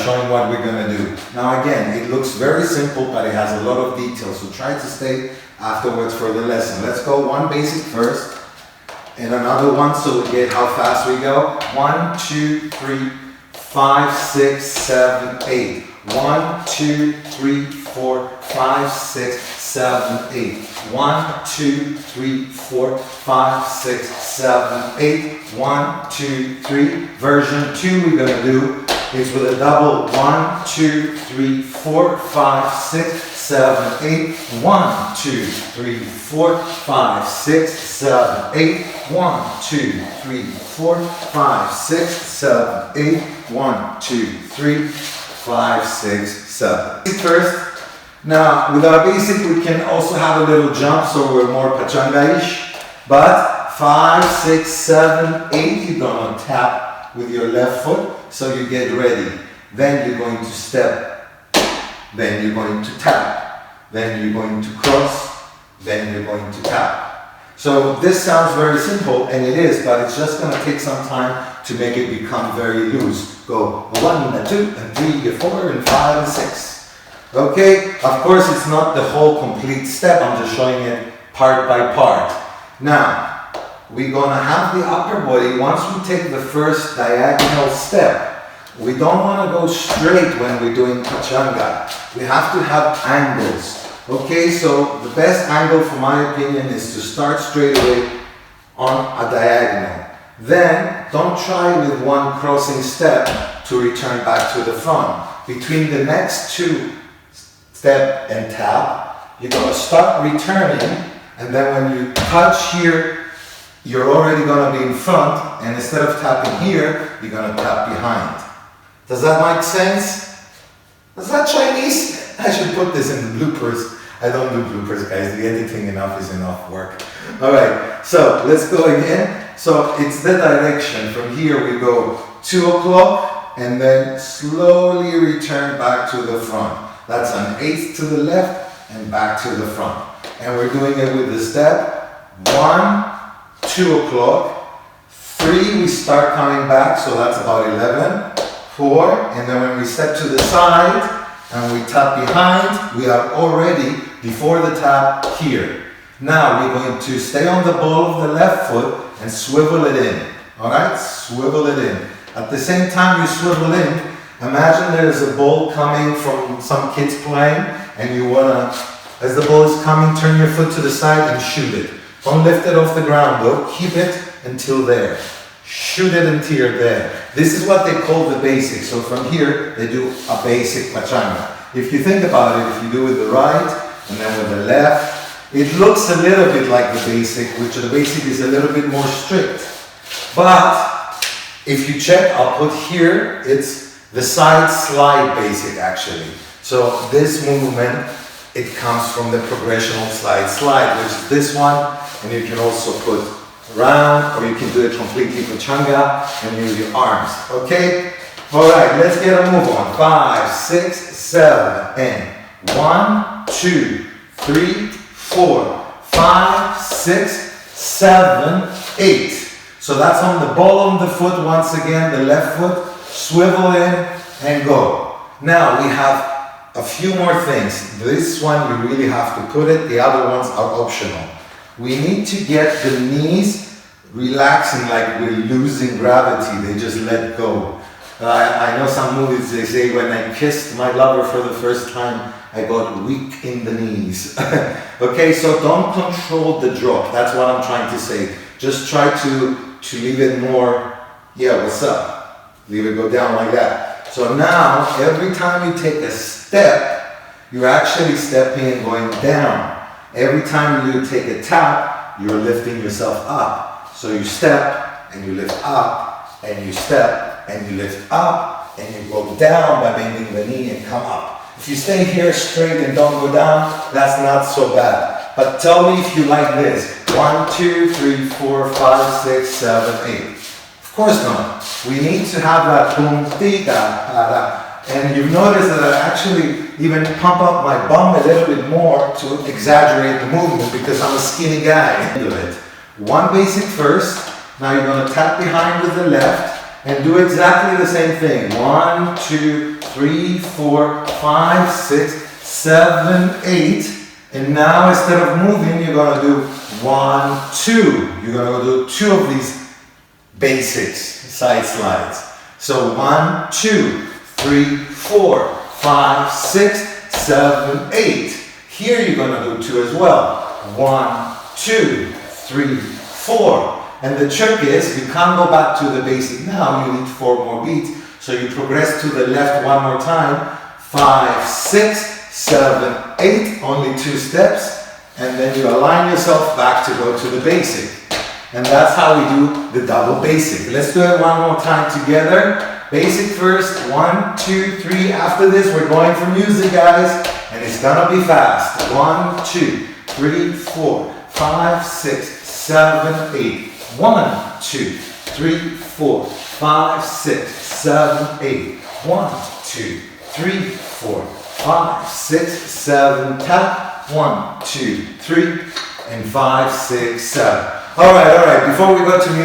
showing what we're gonna do. Now again, it looks very simple, but it has a lot of details, so try to stay afterwards for the lesson. Let's go one basic first, and another one so we get how fast we go. 1, 2, 3, 5, 6, 7, 8. 1, 2, 3, 4, 5, 6, 7, 8. 1, 2, 3, 4, 5, 6, 7, 8. 1, 2, 3. Version 2 we're gonna do is with a double 1, 2, 3, 4, 5, 6, 7, 8. 1, 2, 3, 4, 5, 6, 7, 8. 1, 2, 3, 4, 5, 6, 7, 8. 1, 2, 3, 5, 6, 7. First, now with our basic we can also have a little jump, so we're more pachanga-ish. But 5, 6, 7, 8, you're gonna tap with your left foot, so you get ready. Then you're going to step, then you're going to tap, then you're going to cross, then you're going to tap. So this sounds very simple, and it is, but it's just going to take some time to make it become very loose. Go 1 and 2 and 3 and 4 and 5 and 6. Okay, of course it's not the whole complete step, I'm just showing it part by part. Now, we're going to have the upper body. Once we take the first diagonal step, we don't want to go straight when we're doing pachanga. We have to have angles. Okay, so the best angle, for my opinion, is to start straight away on a diagonal. Then, don't try with one crossing step to return back to the front. Between the next two step and tap, you're going to start returning, and then when you touch here, you're already going to be in front, and instead of tapping here, you're going to tap behind. Does that make sense? Is that Chinese? I should put this in the bloopers. I don't do bloopers, guys. The editing enough is enough work. Alright, so let's go again. So it's the direction. From here we go 2 o'clock and then slowly return back to the front. That's an 8 to the left and back to the front. And we're doing it with the step 1, 2 o'clock, 3 we start coming back, so that's about 11, 4, and then when we step to the side and we tap behind, we are already before the tap here. Now we're going to stay on the ball of the left foot and swivel it in. Alright, swivel it in. At the same time you swivel in, imagine there's a ball coming from some kids playing, and you wanna, as the ball is coming, turn your foot to the side and shoot it. Don't lift it off the ground though, keep it until there. Shoot it until you're there. This is what they call the basic. So from here, they do a basic pachanga. If you think about it, if you do with the right and then with the left, it looks a little bit like the basic, which the basic is a little bit more strict. But if you check, I'll put here, it's the side slide basic actually. So this movement, it comes from the progressional slide, which is this one, and you can also put round, or you can do it completely pachanga and use your arms. Okay? Alright, let's get a move on. 5, 6, 7, and 1, 2, 3, 4, 5, 6, 7, 8. So that's on the ball of the foot once again, the left foot, swivel in and go. Now we have a few more things. This one you really have to put it, the other ones are optional. We need to get the knees relaxing like we're losing gravity, they just let go. I know some movies, they say when I kissed my lover for the first time, I got weak in the knees. Okay, so don't control the drop, that's what I'm trying to say. Just try to leave it more, yeah, what's up? Leave it go down like that. So now, every time you take a step, you're actually stepping and going down. Every time you take a tap, you're lifting yourself up. So you step and you lift up, and you step and you lift up, and you go down by bending the knee and come up. If you stay here straight and don't go down, that's not so bad. But tell me if you like this. 1, 2, 3, 4, 5, 6, 7, 8. Of course not. We need to have that puntita. And you've noticed that I actually even pump up my bum a little bit more to exaggerate the movement because I'm a skinny guy. Do it. One basic first. Now you're going to tap behind with the left and do exactly the same thing. 1, 2, 3, 4, 5, 6, 7, 8. And now instead of moving, you're gonna do 1, 2. You're gonna do 2 of these basics, side slides. So 1, 2, 3, 4, 5, 6, 7, 8. Here you're gonna do 2 as well. 1, 2, 3, 4. And the trick is, you can't go back to the basic now, you need 4 more beats. So you progress to the left 1 more time. 5, 6, 7, 8, only 2 steps. And then you align yourself back to go to the basic. And that's how we do the double basic. Let's do it 1 more time together. Basic first, 1, 2, 3. After this, we're going for music, guys. And it's gonna be fast. 1, 2, 3, 4, 5, 6, 7, 8. 1, 2, 3, 4, 5, 6, 7, 8. 1, 2, 3, 4, 5, 6, 7. Tap. 1, 2, 3, and 5, 6, 7. All right. Before we go to music.